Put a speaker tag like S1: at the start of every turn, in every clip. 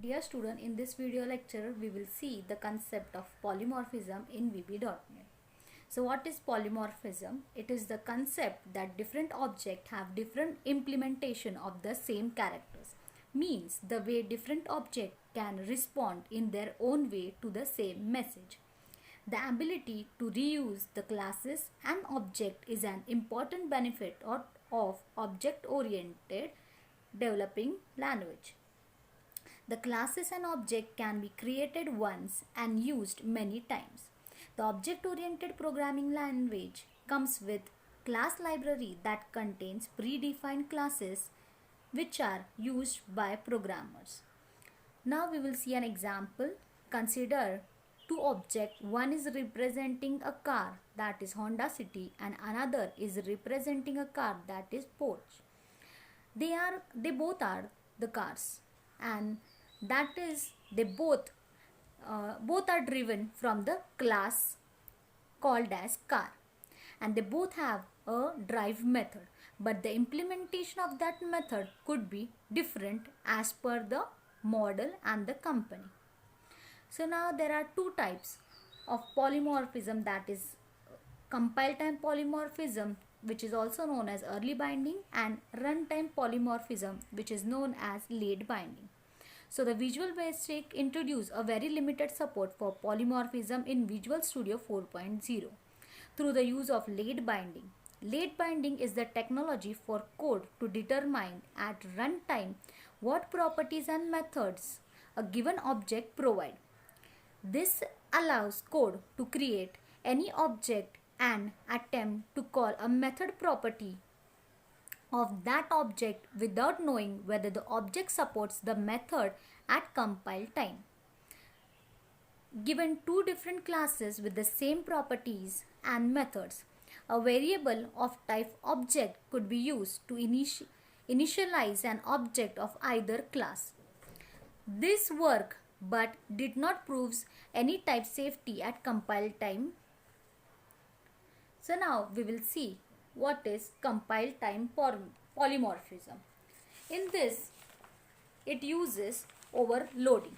S1: Dear student, in this video lecture, we will see the concept of polymorphism in VB.NET. So what is polymorphism? It is the concept that different objects have different implementation of the same characters. Means the way different objects can respond in their own way to the same message. The ability to reuse the classes and object is an important benefit of object-oriented developing language. The classes and object can be created once and used many times. The object-oriented programming language comes with class library that contains predefined classes which are used by programmers. Now we will see an example. Consider two objects. One is representing a car, that is Honda City, and another is representing a car, that is Porsche. They both are the cars, and that is they both are driven from the class called as car, and they both have a drive method, but the implementation of that method could be different as per the model and the company. So now there are two types of polymorphism, that is compile time polymorphism, which is also known as early binding, and runtime polymorphism, which is known as late binding. So the Visual Basic introduced a very limited support for polymorphism in Visual Studio 4.0 through the use of late binding. Late binding is the technology for code to determine at runtime what properties and methods a given object provide. This allows code to create any object and attempt to call a method property of that object without knowing whether the object supports the method at compile time. Given two different classes with the same properties and methods, a variable of type object could be used to initialize an object of either class. This worked but did not prove any type safety at compile time. So now we will see what is compile time polymorphism. In this, it uses overloading.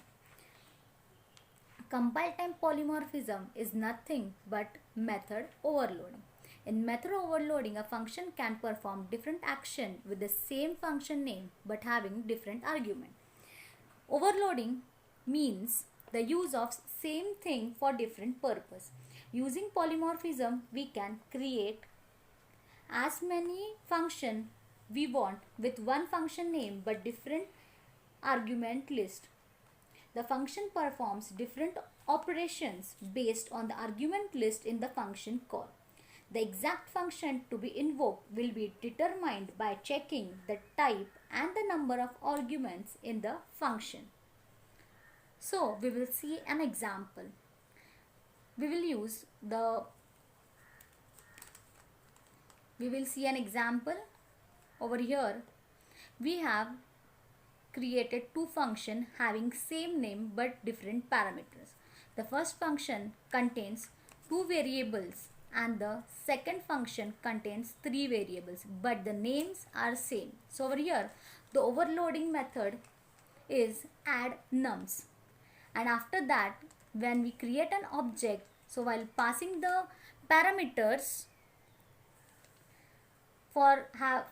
S1: Compile time polymorphism is nothing but method overloading. In method overloading, a function can perform different action with the same function name but having different argument. Overloading means the use of same thing for different purpose. Using polymorphism, we can create as many function we want with one function name but different argument list. The function performs different operations based on the argument list in the function call. The exact function to be invoked will be determined by checking the type and the number of arguments in the function. So we will see an example. We will see an example. Over here we have created two functions having same name but different parameters. The first function contains two variables and the second function contains three variables, but the names are same. So over here the overloading method is add nums, and after that when we create an object, so while passing the parameters for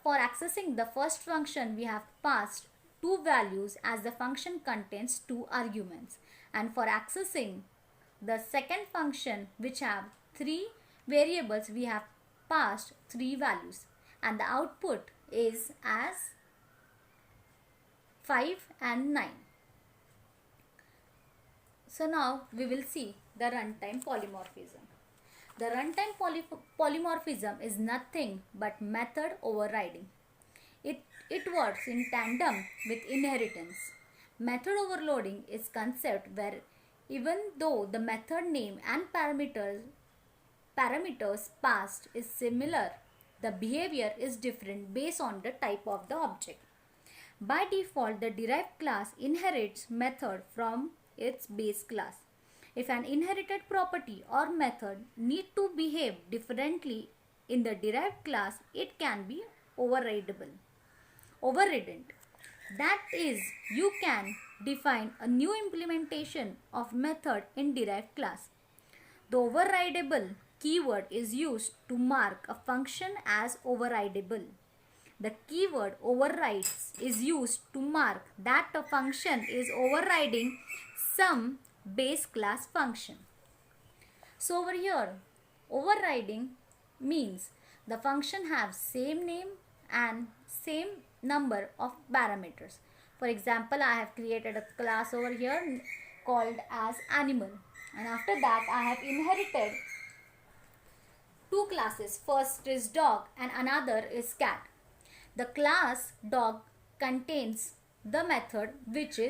S1: accessing the first function, we have passed two values as the function contains two arguments, and for accessing the second function which have three variables, we have passed three values, and the output is as 5 and 9. So now we will see the runtime polymorphism. The runtime polymorphism is nothing but method overriding. It works in tandem with inheritance. Method overloading is concept where even though the method name and parameters passed is similar, the behavior is different based on the type of the object. By default, the derived class inherits method from its base class. If an inherited property or method need to behave differently in the derived class, it can be overridden. That is, you can define a new implementation of method in derived class. The overridable keyword is used to mark a function as overridable. The keyword overrides is used to mark that a function is overriding some base class function. So over here, overriding means the function have same name and same number of parameters. For example, I have created a class over here called as animal, and after that I have inherited two classes. First is dog and another is cat. The class dog contains the method which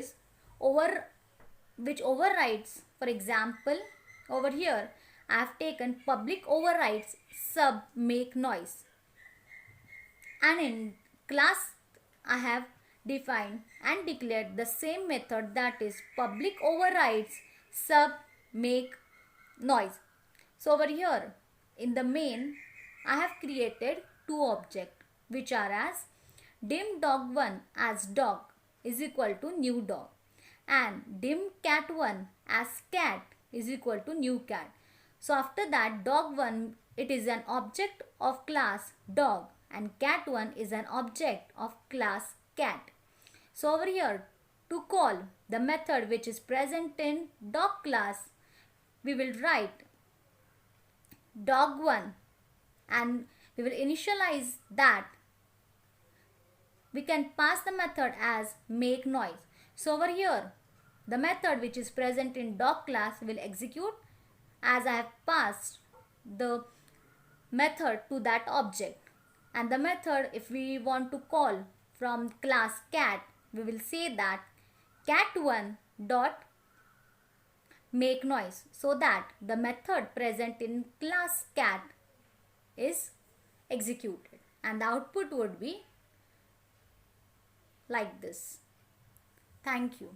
S1: overrides. For example, over here I have taken public overrides sub make noise, and in class I have defined and declared the same method, that is public overrides sub make noise. So over here in the main I have created two objects which are as dim dog1 as dog is equal to new dog and dim cat1 as cat is equal to new cat. So after that, dog1, it is an object of class dog and cat1 is an object of class cat. So over here, to call the method which is present in dog class, we will write dog1 and we will initialize that. We can pass the method as make noise. So over here, the method which is present in dog class will execute as I have passed the method to that object. And the method, if we want to call from class cat, we will say that cat1 dot make noise, so that the method present in class cat is executed, and the output would be like this. Thank you.